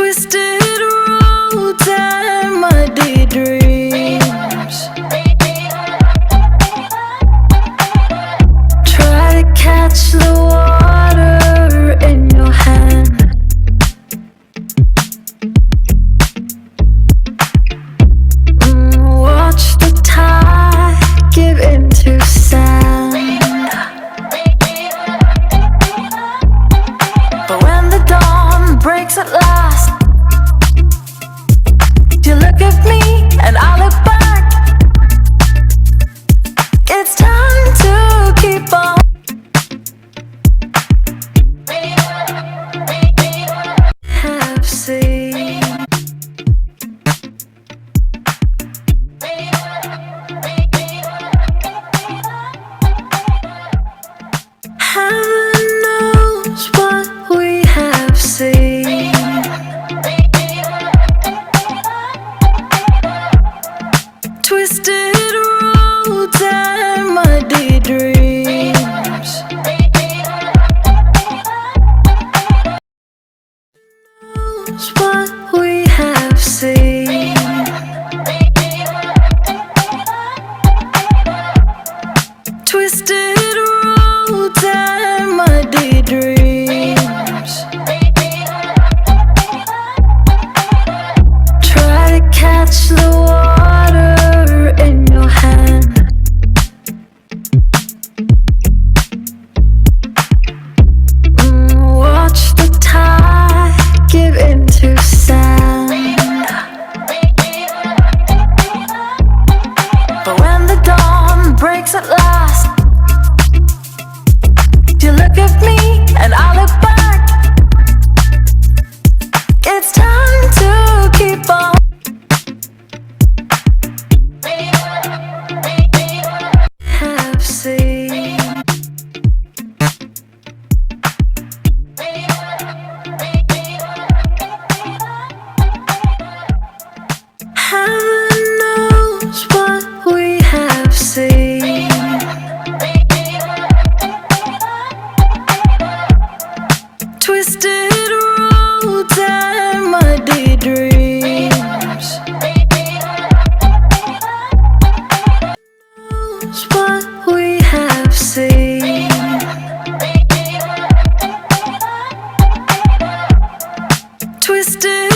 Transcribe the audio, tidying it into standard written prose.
Twisted roads and muddy dreams. Try to catch the water in your hand. Watch the tide give into sand. But when the dawn breaks at last, you look at me and I look back. It's time to keep on. Have seen. Heaven knows what we have seen. Twisted roads and muddy dreams. Knows what we have seen. Twisted roads and muddy dreams. Try to catch the water in your hand. Watch the tide give into sand. But when the dawn breaks at last, you look at me and I look back. It's time to keep on. Have seen. Heaven knows what we have seen. Twisted roads and muddy dreams. Knows what we have seen. Twisted